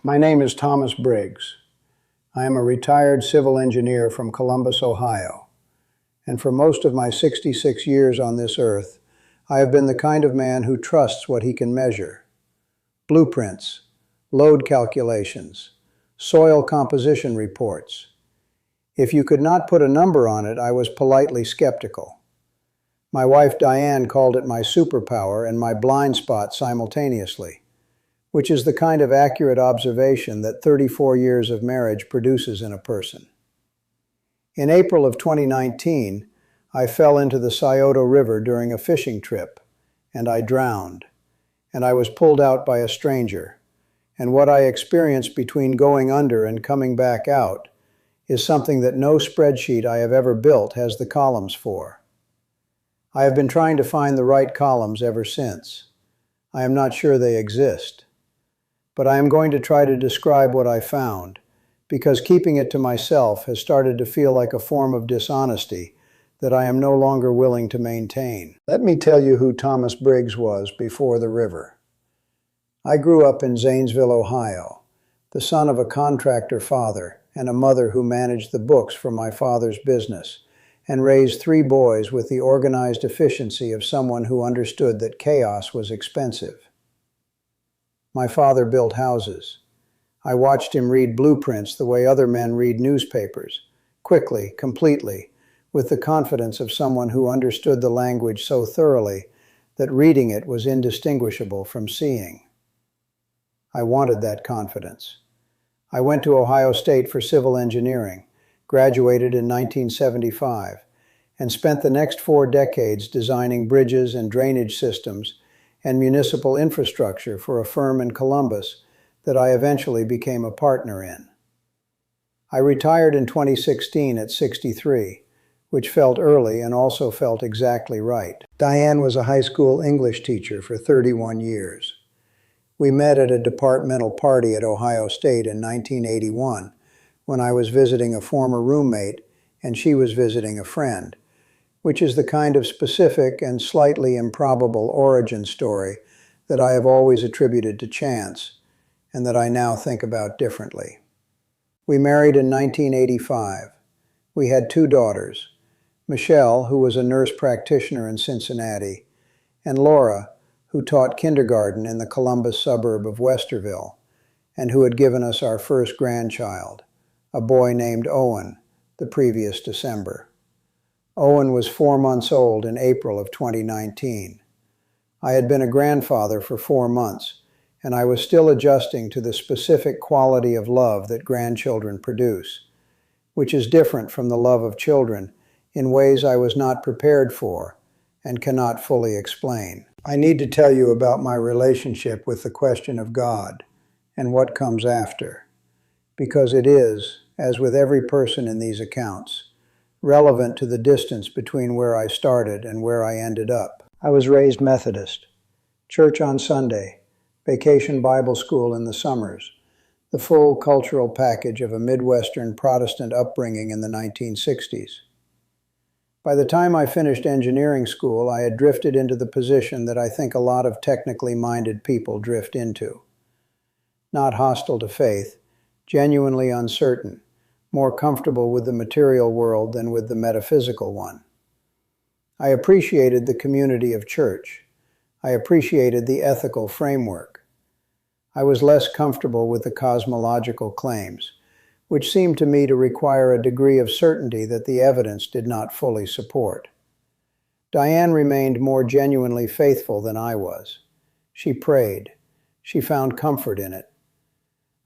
My name is Thomas Briggs. I am a retired civil engineer from Columbus, Ohio. And for most of my 66 years on this earth, I have been the kind of man who trusts what he can measure. Blueprints, load calculations, soil composition reports. If you could not put a number on it, I was politely skeptical. My wife Diane called it my superpower and my blind spot simultaneously, which is the kind of accurate observation that 34 years of marriage produces in a person. In April of 2019, I fell into the Scioto River during a fishing trip, and I drowned, and I was pulled out by a stranger, and what I experienced between going under and coming back out is something that no spreadsheet I have ever built has the columns for. I have been trying to find the right columns ever since. I am not sure they exist. But I am going to try to describe what I found, because keeping it to myself has started to feel like a form of dishonesty that I am no longer willing to maintain. Let me tell you who Thomas Briggs was before the river. I grew up in Zanesville, Ohio, the son of a contractor father and a mother who managed the books for my father's business, and raised 3 boys with the organized efficiency of someone who understood that chaos was expensive. My father built houses. I watched him read blueprints the way other men read newspapers, quickly, completely, with the confidence of someone who understood the language so thoroughly that reading it was indistinguishable from seeing. I wanted that confidence. I went to Ohio State for civil engineering, graduated in 1975, and spent the next 4 decades designing bridges and drainage systems and municipal infrastructure for a firm in Columbus that I eventually became a partner in. I retired in 2016 at 63, which felt early and also felt exactly right. Diane was a high school English teacher for 31 years. We met at a departmental party at Ohio State in 1981 when I was visiting a former roommate and she was visiting a friend, which is the kind of specific and slightly improbable origin story that I have always attributed to chance and that I now think about differently. We married in 1985. We had 2 daughters, Michelle, who was a nurse practitioner in Cincinnati, and Laura, who taught kindergarten in the Columbus suburb of Westerville, and who had given us our first grandchild, a boy named Owen, the previous December. Owen was 4 months old in April of 2019. I had been a grandfather for 4 months, and I was still adjusting to the specific quality of love that grandchildren produce, which is different from the love of children in ways I was not prepared for and cannot fully explain. I need to tell you about my relationship with the question of God and what comes after, because it is, as with every person in these accounts, relevant to the distance between where I started and where I ended up. I was raised Methodist, church on Sunday, vacation Bible school in the summers, the full cultural package of a Midwestern Protestant upbringing in the 1960s. By the time I finished engineering school, I had drifted into the position that I think a lot of technically minded people drift into. Not hostile to faith, genuinely uncertain, more comfortable with the material world than with the metaphysical one. I appreciated the community of church. I appreciated the ethical framework. I was less comfortable with the cosmological claims, which seemed to me to require a degree of certainty that the evidence did not fully support. Diane remained more genuinely faithful than I was. She prayed. She found comfort in it.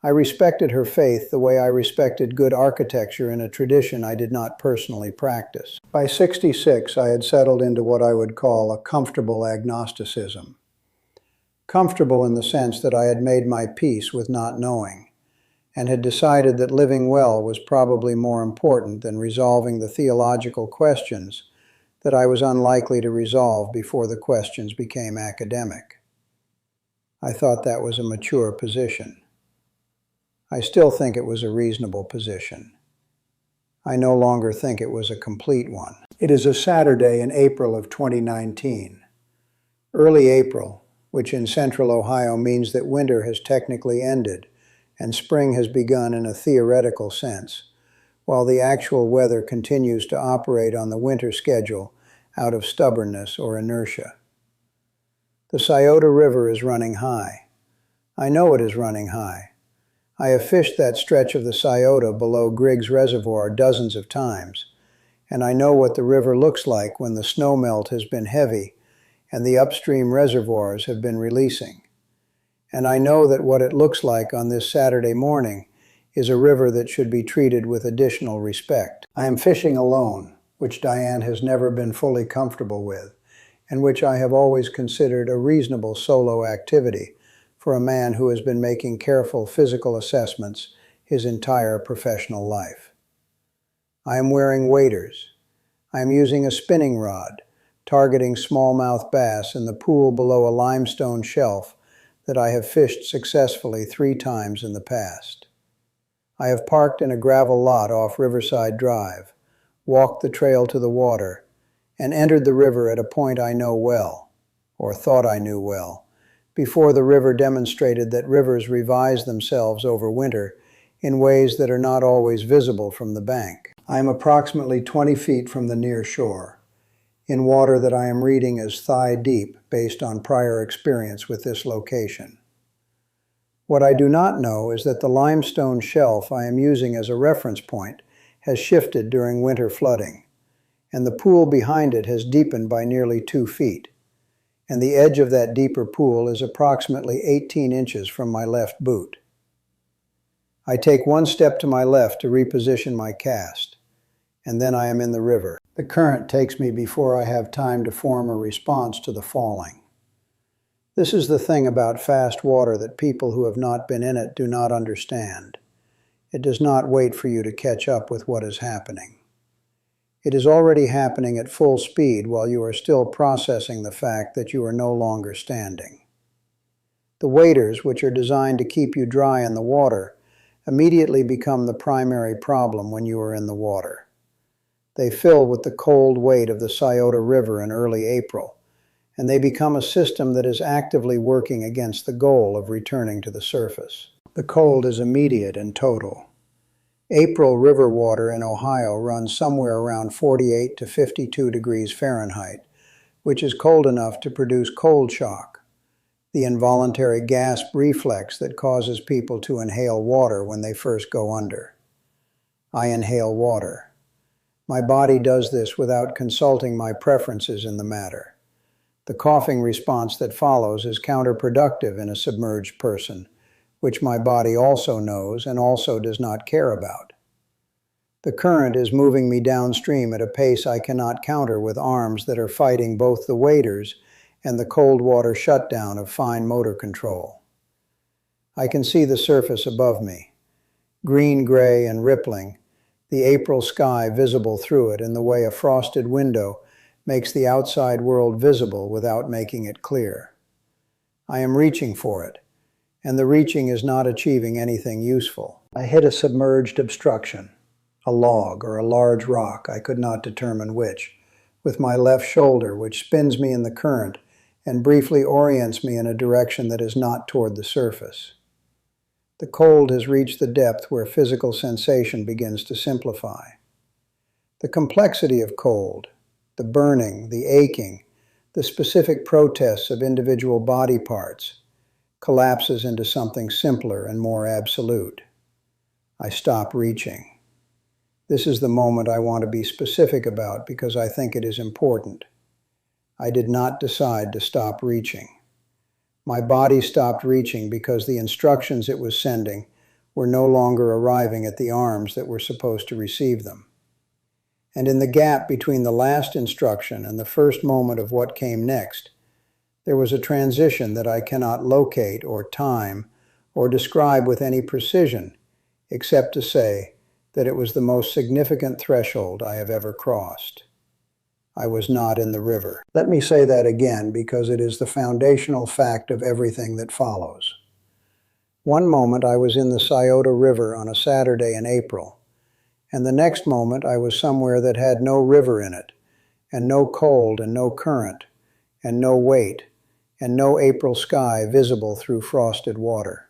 I respected her faith the way I respected good architecture in a tradition I did not personally practice. By 66, I had settled into what I would call a comfortable agnosticism. Comfortable in the sense that I had made my peace with not knowing, and had decided that living well was probably more important than resolving the theological questions that I was unlikely to resolve before the questions became academic. I thought that was a mature position. I still think it was a reasonable position. I no longer think it was a complete one. It is a Saturday in April of 2019. Early April, which in central Ohio means that winter has technically ended and spring has begun in a theoretical sense, while the actual weather continues to operate on the winter schedule out of stubbornness or inertia. The Scioto River is running high. I know it is running high. I have fished that stretch of the Scioto below Griggs Reservoir dozens of times, and I know what the river looks like when the snowmelt has been heavy and the upstream reservoirs have been releasing. And I know that what it looks like on this Saturday morning is a river that should be treated with additional respect. I am fishing alone, which Diane has never been fully comfortable with, and which I have always considered a reasonable solo activity for a man who has been making careful physical assessments his entire professional life. I am wearing waders. I am using a spinning rod, targeting smallmouth bass in the pool below a limestone shelf that I have fished successfully 3 times in the past. I have parked in a gravel lot off Riverside Drive, walked the trail to the water, and entered the river at a point I know well, or thought I knew well, before the river demonstrated that rivers revise themselves over winter in ways that are not always visible from the bank. I am approximately 20 feet from the near shore, in water that I am reading as thigh deep based on prior experience with this location. What I do not know is that the limestone shelf I am using as a reference point has shifted during winter flooding, and the pool behind it has deepened by nearly 2 feet, and the edge of that deeper pool is approximately 18 inches from my left boot. I take 1 step to my left to reposition my cast, and then I am in the river. The current takes me before I have time to form a response to the falling. This is the thing about fast water that people who have not been in it do not understand. It does not wait for you to catch up with what is happening. It is already happening at full speed while you are still processing the fact that you are no longer standing. The waders, which are designed to keep you dry in the water, immediately become the primary problem when you are in the water. They fill with the cold weight of the Scioto River in early April, and they become a system that is actively working against the goal of returning to the surface. The cold is immediate and total. April river water in Ohio runs somewhere around 48 to 52 degrees Fahrenheit, which is cold enough to produce cold shock, the involuntary gasp reflex that causes people to inhale water when they first go under. I inhale water. My body does this without consulting my preferences in the matter. The coughing response that follows is counterproductive in a submerged person, which my body also knows and also does not care about. The current is moving me downstream at a pace I cannot counter with arms that are fighting both the waders and the cold water shutdown of fine motor control. I can see the surface above me, green-gray and rippling, the April sky visible through it in the way a frosted window makes the outside world visible without making it clear. I am reaching for it, and the reaching is not achieving anything useful. I hit a submerged obstruction, a log or a large rock, I could not determine which, with my left shoulder, which spins me in the current and briefly orients me in a direction that is not toward the surface. The cold has reached the depth where physical sensation begins to simplify. The complexity of cold, the burning, the aching, the specific protests of individual body parts, collapses into something simpler and more absolute. I stop reaching. This is the moment I want to be specific about because I think it is important. I did not decide to stop reaching. My body stopped reaching because the instructions it was sending were no longer arriving at the arms that were supposed to receive them. And in the gap between the last instruction and the first moment of what came next, there was a transition that I cannot locate or time or describe with any precision, except to say that it was the most significant threshold I have ever crossed. I was not in the river. Let me say that again because it is the foundational fact of everything that follows. One moment I was in the Scioto River on a Saturday in April, and the next moment I was somewhere that had no river in it, and no cold and no current, and no weight, and no April sky visible through frosted water.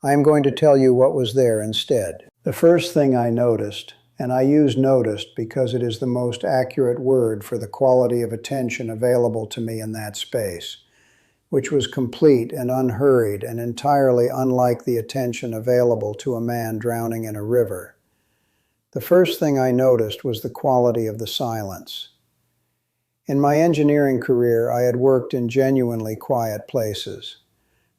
I am going to tell you what was there instead. The first thing I noticed, and I use noticed because it is the most accurate word for the quality of attention available to me in that space, which was complete and unhurried and entirely unlike the attention available to a man drowning in a river. The first thing I noticed was the quality of the silence. In my engineering career, I had worked in genuinely quiet places.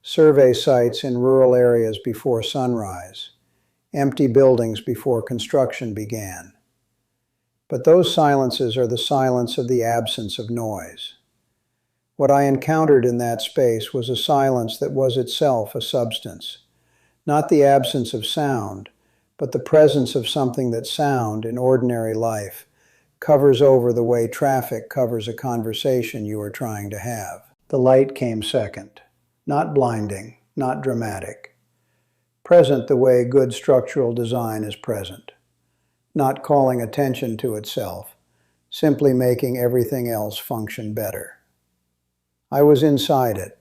Survey sites in rural areas before sunrise, empty buildings before construction began. But those silences are the silence of the absence of noise. What I encountered in that space was a silence that was itself a substance, not the absence of sound, but the presence of something that sound, in ordinary life, covers over the way traffic covers a conversation you are trying to have. The light came second. Not blinding, not dramatic. Present the way good structural design is present. Not calling attention to itself, simply making everything else function better. I was inside it.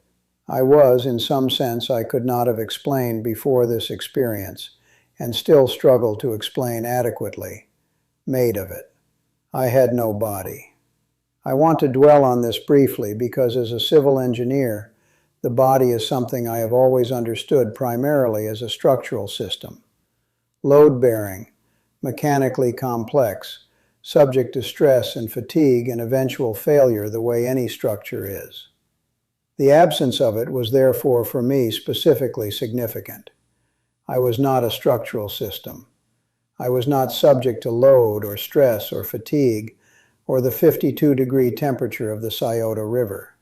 I was, in some sense, I could not have explained before this experience, and still struggle to explain adequately, made of it. I had no body. I want to dwell on this briefly because as a civil engineer, the body is something I have always understood primarily as a structural system. Load-bearing, mechanically complex, subject to stress and fatigue and eventual failure the way any structure is. The absence of it was therefore for me specifically significant. I was not a structural system. I was not subject to load or stress or fatigue or the 52-degree temperature of the Scioto River.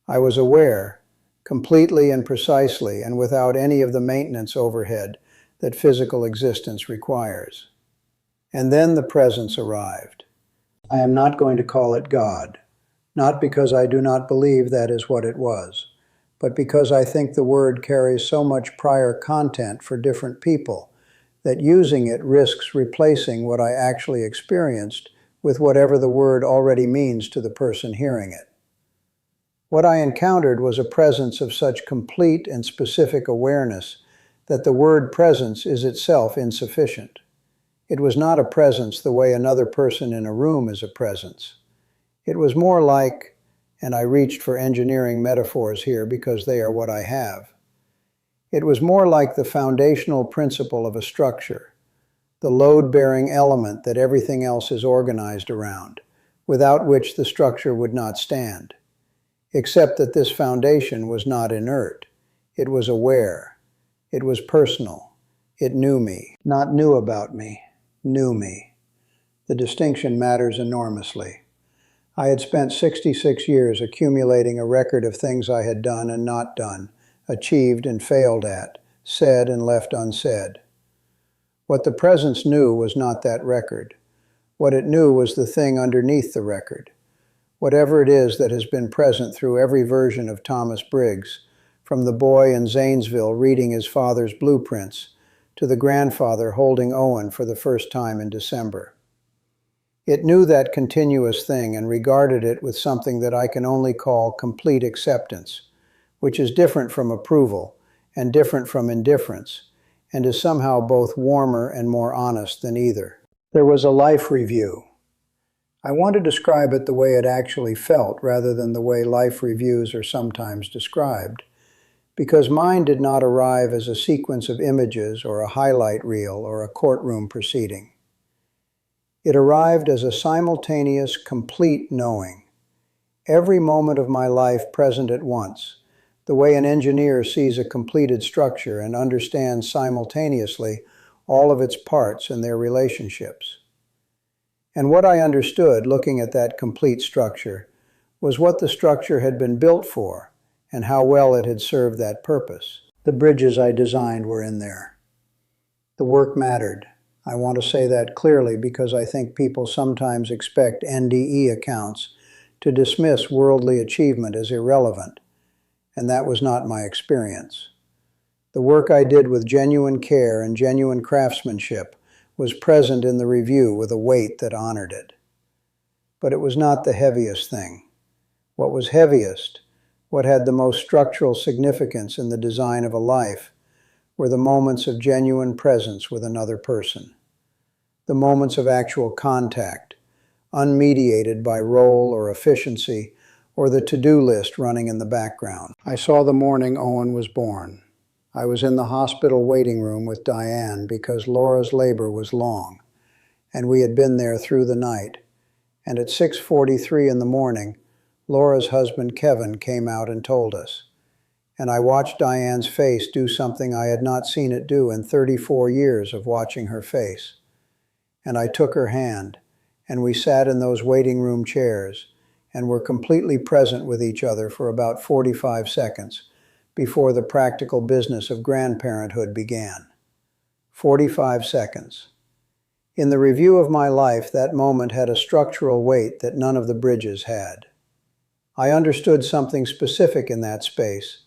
I was aware, completely and precisely and without any of the maintenance overhead that physical existence requires. And then the presence arrived. I am not going to call it God, not because I do not believe that is what it was, but because I think the word carries so much prior content for different people that using it risks replacing what I actually experienced with whatever the word already means to the person hearing it. What I encountered was a presence of such complete and specific awareness that the word presence is itself insufficient. It was not a presence the way another person in a room is a presence. It was more like, and I reached for engineering metaphors here because they are what I have, it was more like the foundational principle of a structure, the load-bearing element that everything else is organized around, without which the structure would not stand. Except that this foundation was not inert. It was aware. It was personal. It knew me. Not knew about me. Knew me. The distinction matters enormously. I had spent 66 years accumulating a record of things I had done and not done, achieved and failed at, said and left unsaid. What the presence knew was not that record. What it knew was the thing underneath the record. Whatever it is that has been present through every version of Thomas Briggs, from the boy in Zanesville reading his father's blueprints, to the grandfather holding Owen for the first time in December. It knew that continuous thing and regarded it with something that I can only call complete acceptance, which is different from approval and different from indifference, and is somehow both warmer and more honest than either. There was a life review. I want to describe it the way it actually felt rather than the way life reviews are sometimes described, because mine did not arrive as a sequence of images or a highlight reel or a courtroom proceeding. It arrived as a simultaneous, complete knowing. Every moment of my life present at once, the way an engineer sees a completed structure and understands simultaneously all of its parts and their relationships. And what I understood, looking at that complete structure, was what the structure had been built for and how well it had served that purpose. The bridges I designed were in there. The work mattered. I want to say that clearly because I think people sometimes expect NDE accounts to dismiss worldly achievement as irrelevant, and that was not my experience. The work I did with genuine care and genuine craftsmanship was present in the review with a weight that honored it. But it was not the heaviest thing. What was heaviest, what had the most structural significance in the design of a life, were the moments of genuine presence with another person, the moments of actual contact, unmediated by role or efficiency or the to-do list running in the background. I saw the morning Owen was born. I was in the hospital waiting room with Diane because Laura's labor was long, and we had been there through the night. And at 6:43 in the morning, Laura's husband Kevin came out and told us. And I watched Diane's face do something I had not seen it do in 34 years of watching her face. And I took her hand, and we sat in those waiting room chairs, and were completely present with each other for about 45 seconds before the practical business of grandparenthood began. 45 seconds. In the review of my life, that moment had a structural weight that none of the bridges had. I understood something specific in that space,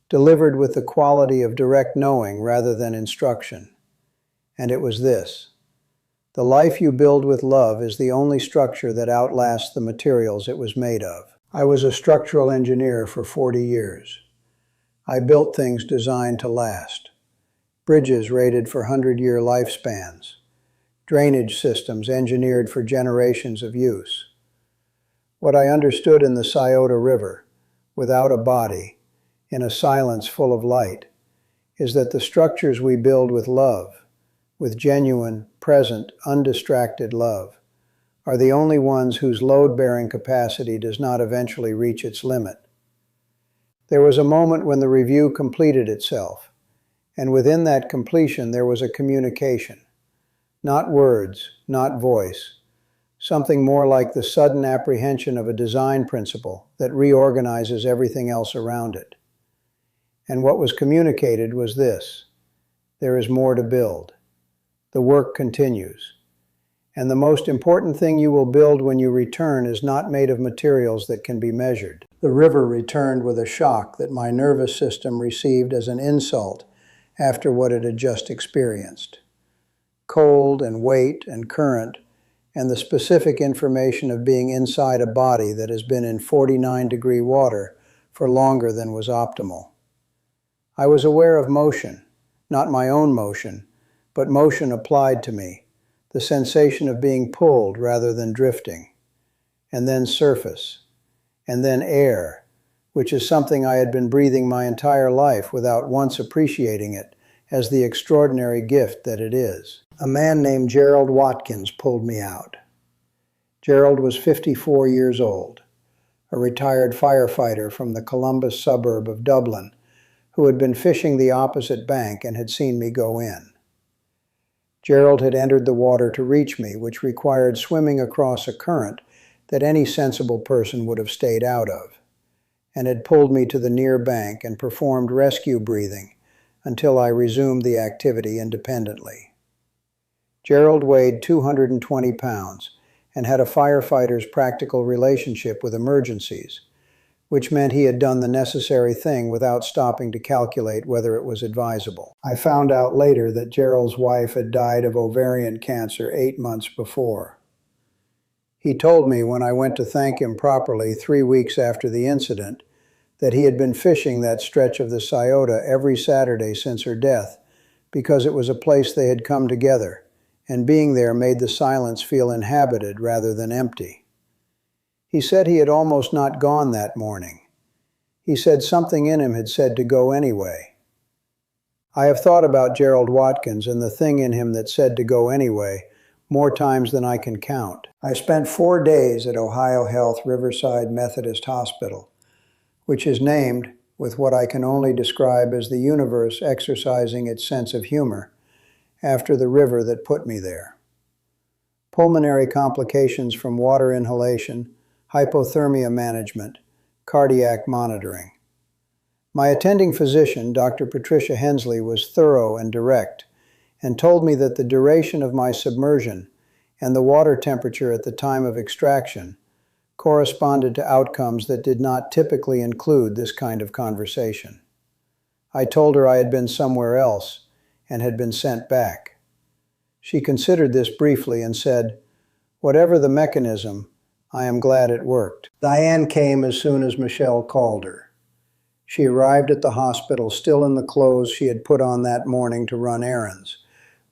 delivered with the quality of direct knowing rather than instruction. And it was this: the life you build with love is the only structure that outlasts the materials it was made of. I was a structural engineer for 40 years. I built things designed to last. Bridges rated for 100-year lifespans. Drainage systems engineered for generations of use. What I understood in the Scioto River, without a body, in a silence full of light, is that the structures we build with love, with genuine, present, undistracted love, are the only ones whose load-bearing capacity does not eventually reach its limit. There was a moment when the review completed itself, and within that completion there was a communication. Not words, not voice, something more like the sudden apprehension of a design principle that reorganizes everything else around it. And what was communicated was this: there is more to build. The work continues. And the most important thing you will build when you return is not made of materials that can be measured. The river returned with a shock that my nervous system received as an insult after what it had just experienced. Cold and weight and current, and the specific information of being inside a body that has been in 49-degree water for longer than was optimal. I was aware of motion, not my own motion, but motion applied to me, the sensation of being pulled rather than drifting, and then surface, and then air, which is something I had been breathing my entire life without once appreciating it as the extraordinary gift that it is. A man named Gerald Watkins pulled me out. Gerald was 54 years old, a retired firefighter from the Columbus suburb of Dublin, who had been fishing the opposite bank and had seen me go in. Gerald had entered the water to reach me, which required swimming across a current that any sensible person would have stayed out of, and had pulled me to the near bank and performed rescue breathing until I resumed the activity independently. Gerald weighed 220 pounds and had a firefighter's practical relationship with emergencies, which meant he had done the necessary thing without stopping to calculate whether it was advisable. I found out later that Gerald's wife had died of ovarian cancer 8 months before. He told me when I went to thank him properly 3 weeks after the incident that he had been fishing that stretch of the Scioto every Saturday since her death because it was a place they had come together, and being there made the silence feel inhabited rather than empty. He said he had almost not gone that morning. He said something in him had said to go anyway. I have thought about Gerald Watkins and the thing in him that said to go anyway more times than I can count. I spent 4 days at Ohio Health Riverside Methodist Hospital, which is named with what I can only describe as the universe exercising its sense of humor after the river that put me there. Pulmonary complications from water inhalation, hypothermia management, cardiac monitoring. My attending physician, Dr. Patricia Hensley, was thorough and direct, and told me that the duration of my submersion and the water temperature at the time of extraction corresponded to outcomes that did not typically include this kind of conversation. I told her I had been somewhere else and had been sent back. She considered this briefly and said, "Whatever the mechanism, I am glad it worked." Diane came as soon as Michelle called her. She arrived at the hospital still in the clothes she had put on that morning to run errands,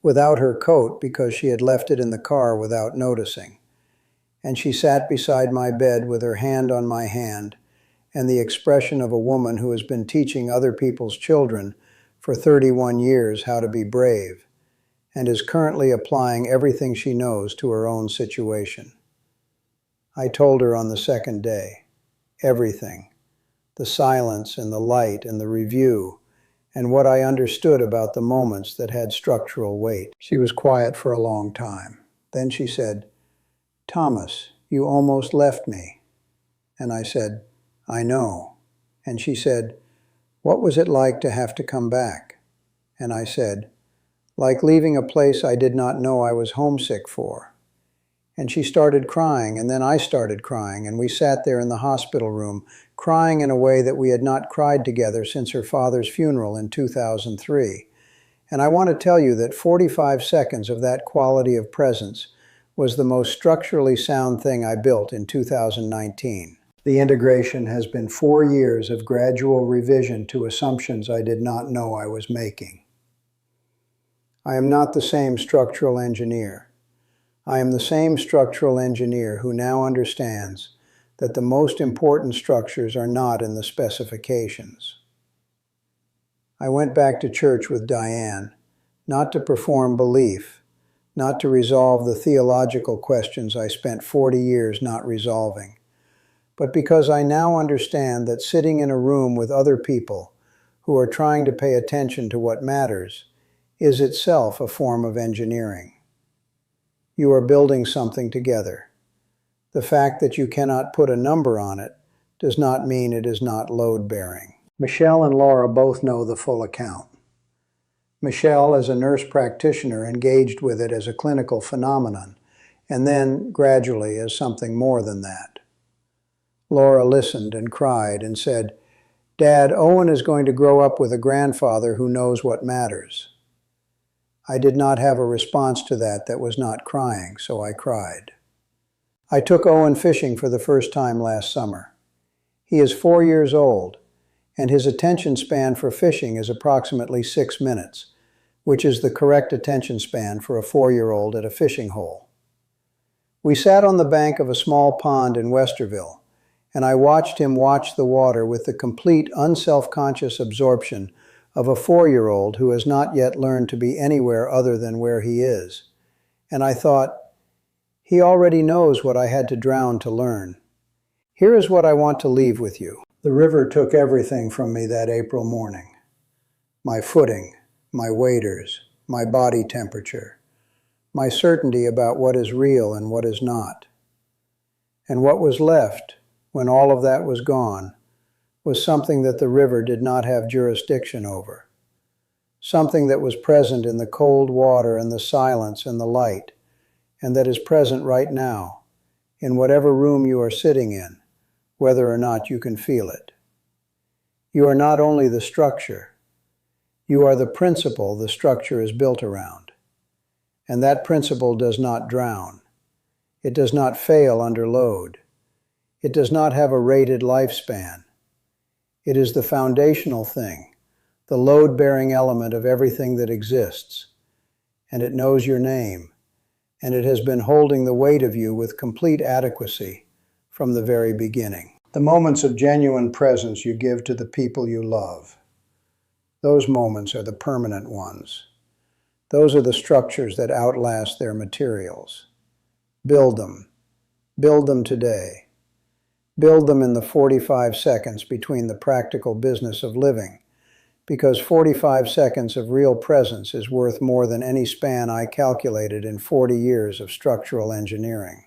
without her coat because she had left it in the car without noticing. And she sat beside my bed with her hand on my hand, and the expression of a woman who has been teaching other people's children for 31 years how to be brave, and is currently applying everything she knows to her own situation. I told her on the second day, everything, the silence and the light and the review, and what I understood about the moments that had structural weight. She was quiet for a long time. Then she said, "Thomas, you almost left me." And I said, "I know." And she said, "What was it like to have to come back?" And I said, "Like leaving a place I did not know I was homesick for." And she started crying, and then I started crying, and we sat there in the hospital room, crying in a way that we had not cried together since her father's funeral in 2003. And I want to tell you that 45 seconds of that quality of presence was the most structurally sound thing I built in 2019. The integration has been 4 years of gradual revision to assumptions I did not know I was making. I am not the same structural engineer. I am the same structural engineer who now understands that the most important structures are not in the specifications. I went back to church with Diane, not to perform belief, not to resolve the theological questions I spent 40 years not resolving, but because I now understand that sitting in a room with other people who are trying to pay attention to what matters is itself a form of engineering. You are building something together. The fact that you cannot put a number on it does not mean it is not load-bearing. Michelle and Laura both know the full account. Michelle, as a nurse practitioner, engaged with it as a clinical phenomenon, and then, gradually, as something more than that. Laura listened and cried and said, "Dad, Owen is going to grow up with a grandfather who knows what matters." I did not have a response to that was not crying, so I cried. I took Owen fishing for the first time last summer. He is 4 years old, and his attention span for fishing is approximately 6 minutes, which is the correct attention span for a 4-year-old at a fishing hole. We sat on the bank of a small pond in Westerville, and I watched him watch the water with the complete unself-conscious absorption of a 4-year-old who has not yet learned to be anywhere other than where he is. And I thought, he already knows what I had to drown to learn. Here is what I want to leave with you. The river took everything from me that April morning. My footing, my waders, my body temperature, my certainty about what is real and what is not. And what was left, when all of that was gone, was something that the river did not have jurisdiction over. Something that was present in the cold water and the silence and the light, and that is present right now, in whatever room you are sitting in, whether or not you can feel it. You are not only the structure, you are the principle the structure is built around. And that principle does not drown. It does not fail under load. It does not have a rated lifespan. It is the foundational thing, the load-bearing element of everything that exists. And it knows your name, and it has been holding the weight of you with complete adequacy from the very beginning. The moments of genuine presence you give to the people you love, those moments are the permanent ones. Those are the structures that outlast their materials. Build them. Build them today. Build them in the 45 seconds between the practical business of living, because 45 seconds of real presence is worth more than any span I calculated in 40 years of structural engineering.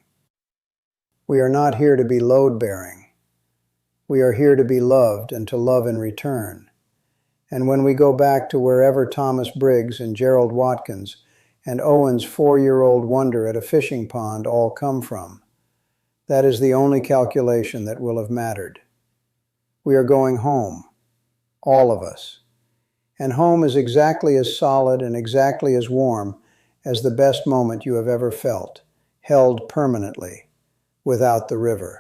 We are not here to be load-bearing. We are here to be loved and to love in return. And when we go back to wherever Thomas Briggs and Gerald Watkins and Owen's 4-year-old wonder at a fishing pond all come from, that is the only calculation that will have mattered. We are going home, all of us. And home is exactly as solid and exactly as warm as the best moment you have ever felt, held permanently, without the river.